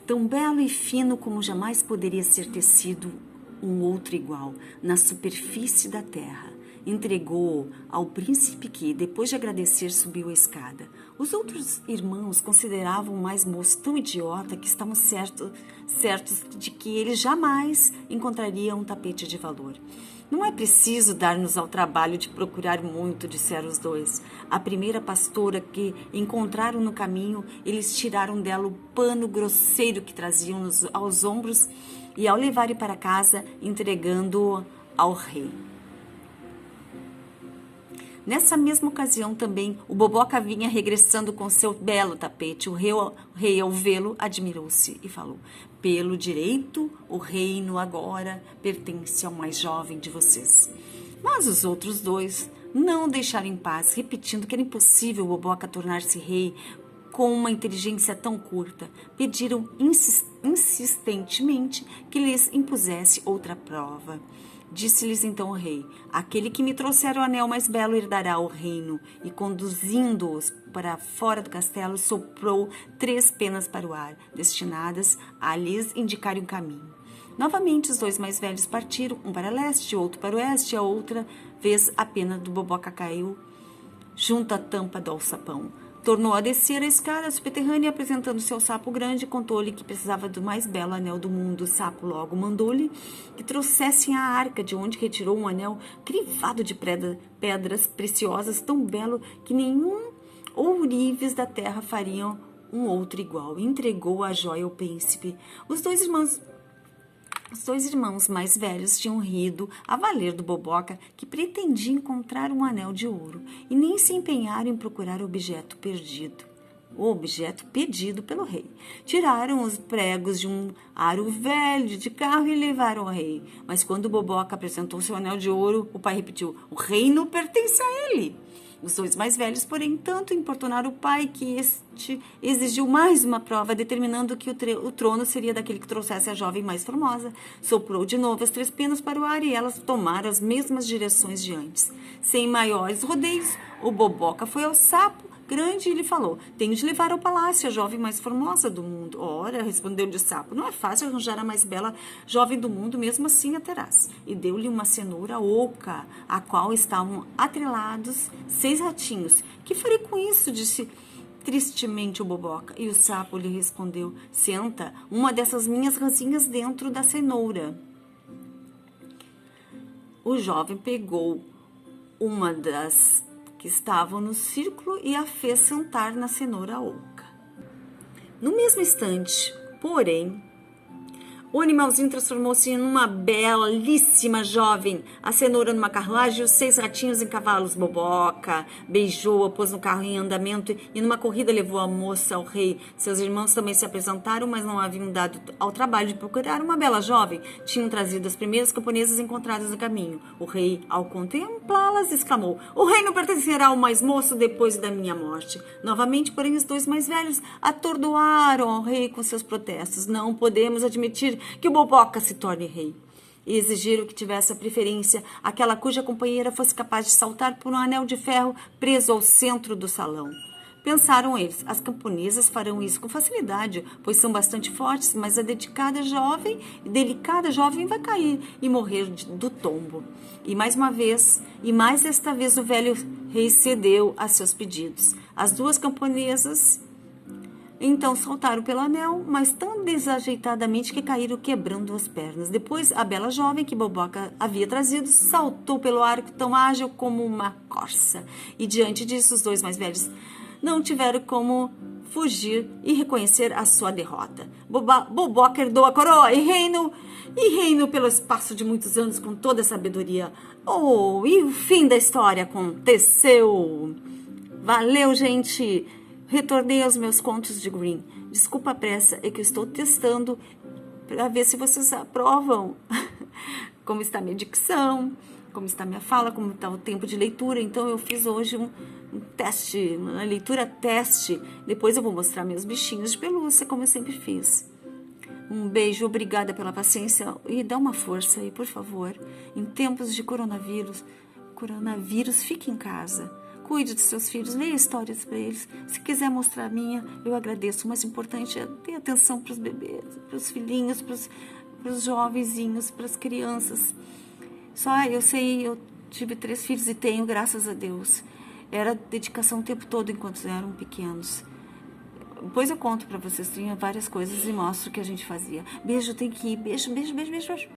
tão belo e fino como jamais poderia ser tecido um outro igual na superfície da terra. Entregou-o ao príncipe que, depois de agradecer, subiu a escada. Os outros irmãos consideravam o mais moço tão idiota que estavam certos de que ele jamais encontraria um tapete de valor. Não é preciso dar-nos ao trabalho de procurar muito, disseram os dois. A primeira pastora que encontraram no caminho, eles tiraram dela o pano grosseiro que traziam aos ombros e, ao levarem para casa, entregando-o ao rei. Nessa mesma ocasião também, o Boboca vinha regressando com seu belo tapete. O rei, ao vê-lo, admirou-se e falou: pelo direito, o reino agora pertence ao mais jovem de vocês. Mas os outros dois não o deixaram em paz, repetindo que era impossível o Boboca tornar-se rei com uma inteligência tão curta. Pediram insistentemente que lhes impusesse outra prova. Disse-lhes então o rei: aquele que me trouxer o anel mais belo herdará o reino. E, conduzindo-os para fora do castelo, soprou 3 penas para o ar, destinadas a lhes indicarem o caminho. Novamente os 2 mais velhos partiram, um para leste, outro para oeste. A outra vez a pena do Boboca caiu junto à tampa do alçapão. Tornou a descer a escada subterrânea, apresentando-se ao sapo grande, contou-lhe que precisava do mais belo anel do mundo. O sapo logo mandou-lhe que trouxessem a arca, de onde retirou um anel crivado de pedras preciosas, tão belo que nenhum ourives da terra fariam um outro igual. E entregou a joia ao príncipe. Os dois irmãos mais velhos tinham rido a valer do Boboca, que pretendia encontrar um anel de ouro, e nem se empenharam em procurar o objeto pedido pelo rei. Tiraram os pregos de um aro velho de carro e levaram ao rei. Mas quando o Boboca apresentou seu anel de ouro, o pai repetiu: o reino pertence a ele. Os 2 mais velhos, porém, tanto importunaram o pai que este exigiu mais uma prova, determinando que o trono seria daquele que trouxesse a jovem mais formosa. Soprou de novo as 3 penas para o ar e elas tomaram as mesmas direções de antes. Sem maiores rodeios, o Boboca foi ao sapo grande e lhe falou: tenho de levar ao palácio a jovem mais formosa do mundo. Ora, respondeu-lhe o sapo, não é fácil arranjar a mais bela jovem do mundo, mesmo assim a terás. E deu-lhe uma cenoura oca, a qual estavam atrelados 6 ratinhos. Que farei com isso? Disse tristemente o Boboca. E o sapo lhe respondeu: senta uma dessas minhas rãzinhas dentro da cenoura. O jovem pegou uma das que estavam no círculo e a fez sentar na cenoura oca. No mesmo instante, porém, o animalzinho transformou-se em uma belíssima jovem, a cenoura numa carruagem e os 6 ratinhos em cavalos. Boboca beijou-a, pôs no carro em andamento e numa corrida levou a moça ao rei. Seus irmãos também se apresentaram, mas não haviam dado ao trabalho de procurar uma bela jovem. Tinham trazido as primeiras camponesas encontradas no caminho. O rei, ao contemplá-las, exclamou: o reino pertencerá ao mais moço depois da minha morte. Novamente, porém, os 2 mais velhos atordoaram ao rei com seus protestos. Não podemos admitir que o Boboca se torne rei. E exigiram que tivesse a preferência aquela cuja companheira fosse capaz de saltar por um anel de ferro preso ao centro do salão. Pensaram eles: as camponesas farão isso com facilidade, pois são bastante fortes, mas a delicada jovem vai cair e morrer do tombo. E mais esta vez o velho rei cedeu a seus pedidos. As 2 camponesas então saltaram pelo anel, mas tão desajeitadamente que caíram quebrando as pernas. Depois, a bela jovem que Boboca havia trazido saltou pelo arco tão ágil como uma corça. E diante disso, os 2 mais velhos não tiveram como fugir e reconhecer a sua derrota. Boboca herdou a coroa e reino pelo espaço de muitos anos com toda a sabedoria. E o fim da história aconteceu. Valeu, gente! Retornei aos meus contos de Grimm. Desculpa a pressa, é que eu estou testando para ver se vocês aprovam como está a minha dicção, como está a minha fala, como está o tempo de leitura. Então eu fiz hoje um teste, uma leitura teste. Depois eu vou mostrar meus bichinhos de pelúcia, como eu sempre fiz. Um beijo, obrigada pela paciência e dá uma força aí, por favor. Em tempos de coronavírus, fique em casa. Cuide dos seus filhos, leia histórias para eles. Se quiser mostrar a minha, eu agradeço. O mais importante é ter atenção para os bebês, para os filhinhos, para os jovenzinhos, para as crianças. Só eu sei, eu tive 3 filhos e tenho, graças a Deus. Era dedicação o tempo todo enquanto eram pequenos. Depois eu conto para vocês, tinha várias coisas e mostro o que a gente fazia. Beijo, tem que ir. Beijo, beijo, beijo, beijo.